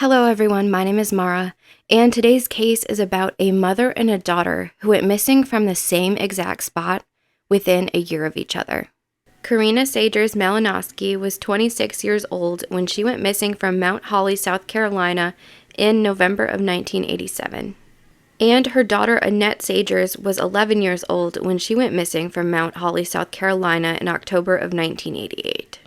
Hello everyone, my name is Marah, and today's case is about a mother and a daughter who went missing from the same exact spot within a year of each other. Korrina Sagers Malinowski was 26 years old when she went missing from Mount Holly, South Carolina in November of 1987. And her daughter Annette Sagers was 11 years old when she went missing from Mount Holly, South Carolina in October of 1988.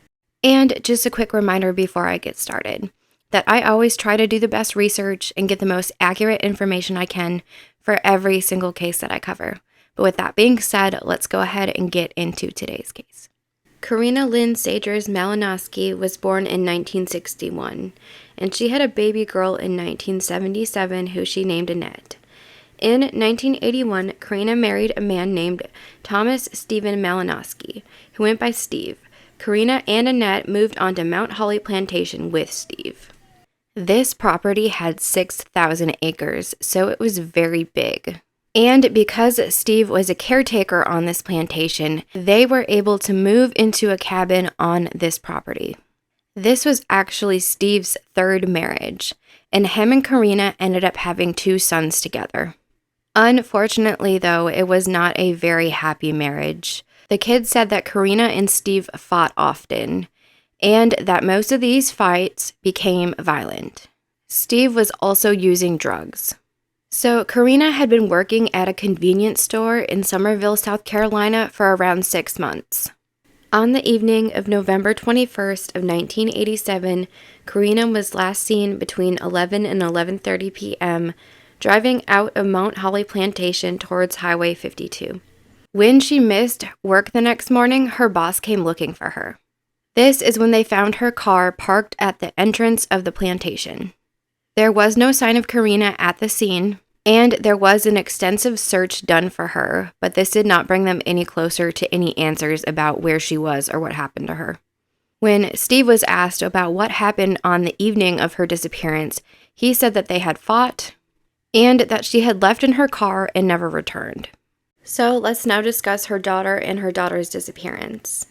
And just a quick reminder before I get started, that I always try to do the best research and get the most accurate information I can for every single case that I cover. But with that being said, let's go ahead and get into today's case. Korrina Lynn Sagers Malinowski was born in 1961, and she had a baby girl in 1977 who she named Annette. In 1981, Korrina married a man named Thomas Stephen Malinowski, who went by Steve. Korrina and Annette moved on to Mount Holly Plantation with Steve. This property had 6,000 acres, so it was very big. And because Steve was a caretaker on this plantation, they were able to move into a cabin on this property. This was actually Steve's third marriage, and him and Korrina ended up having 2 sons together. Unfortunately, though, it was not a very happy marriage. The kids said that Korrina and Steve fought often, and that most of these fights became violent. Steve was also using drugs. So Korrina had been working at a convenience store in Summerville, South Carolina for around 6 months. On the evening of November 21st of 1987, Korrina was last seen between 11 and 11:30 p.m. driving out of Mount Holly Plantation towards Highway 52. When she missed work the next morning, her boss came looking for her. This is when they found her car parked at the entrance of the plantation. There was no sign of Korrina at the scene, and there was an extensive search done for her, but this did not bring them any closer to any answers about where she was or what happened to her. When Steve was asked about what happened on the evening of her disappearance, he said that they had fought and that she had left in her car and never returned. So let's now discuss her daughter and her daughter's disappearance.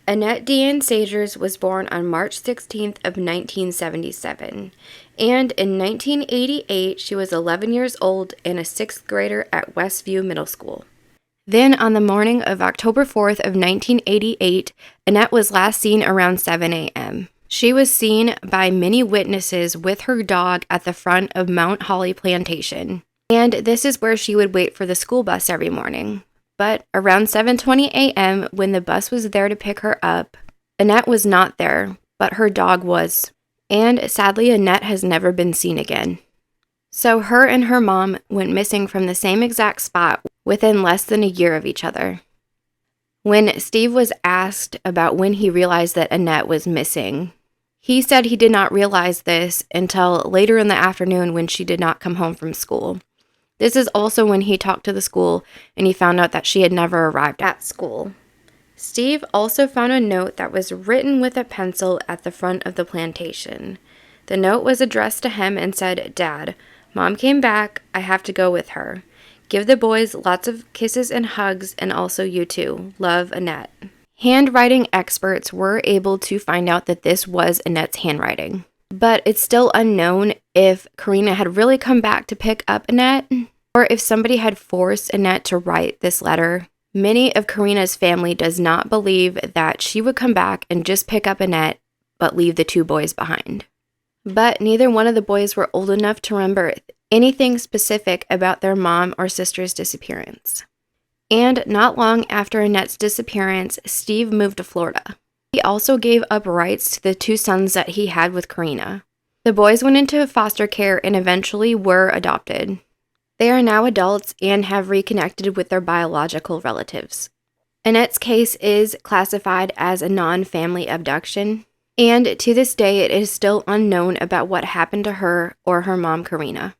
Annette Deanne Sagers was born on March 16th of 1977, and in 1988 she was 11 years old and a 6th grader at Westview Middle School. Then on the morning of October 4th of 1988, Annette was last seen around 7 a.m. She was seen by many witnesses with her dog at the front of Mount Holly Plantation, and this is where she would wait for the school bus every morning. But around 7:20 a.m., when the bus was there to pick her up, Annette was not there, but her dog was. And sadly, Annette has never been seen again. So her and her mom went missing from the same exact spot within less than a year of each other. When Steve was asked about when he realized that Annette was missing, he said he did not realize this until later in the afternoon when she did not come home from school. This is also when he talked to the school and he found out that she had never arrived at school. Steve also found a note that was written with a pencil at the front of the plantation. The note was addressed to him and said, "Dad, Mom came back. I have to go with her. Give the boys lots of kisses and hugs, and also you too. Love, Annette." Handwriting experts were able to find out that this was Annette's handwriting. But it's still unknown if Korrina had really come back to pick up Annette, or if somebody had forced Annette to write this letter. Many of Korrina's family does not believe that she would come back and just pick up Annette, but leave the 2 boys behind. But neither one of the boys were old enough to remember anything specific about their mom or sister's disappearance. And not long after Annette's disappearance, Steve moved to Florida. He also gave up rights to the 2 sons that he had with Korrina. The boys went into foster care and eventually were adopted. They are now adults and have reconnected with their biological relatives. Annette's case is classified as a non-family abduction, and to this day it is still unknown about what happened to her or her mom Korrina.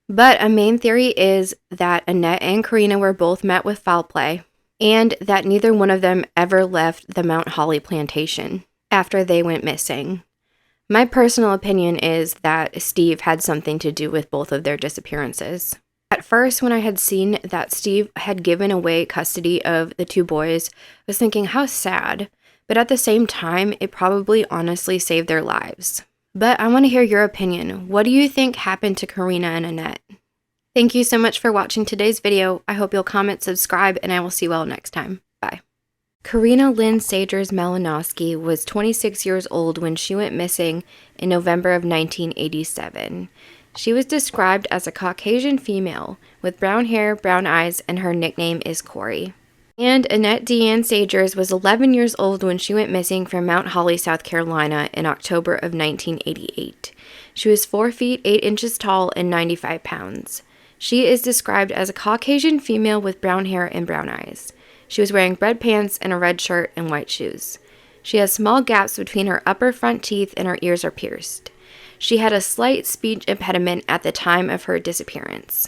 But a main theory is that Annette and Korrina were both met with foul play, and that neither one of them ever left the Mount Holly plantation after they went missing. My personal opinion is that Steve had something to do with both of their disappearances. At first, when I had seen that Steve had given away custody of the 2 boys, I was thinking how sad, but at the same time, it probably honestly saved their lives. But I want to hear your opinion. What do you think happened to Korrina and Annette? Thank you so much for watching today's video. I hope you'll comment, subscribe, and I will see you all next time. Bye. Korrina Lynn Sagers Malinowski was 26 years old when she went missing in November of 1987. She was described as a Caucasian female with brown hair, brown eyes, and her nickname is Corey. And Annette Deanne Sagers was 11 years old when she went missing from Mount Holly, South Carolina in October of 1988. She was 4 feet 8 inches tall and 95 pounds. She is described as a Caucasian female with brown hair and brown eyes. She was wearing red pants and a red shirt and white shoes. She has small gaps between her upper front teeth and her ears are pierced. She had a slight speech impediment at the time of her disappearance.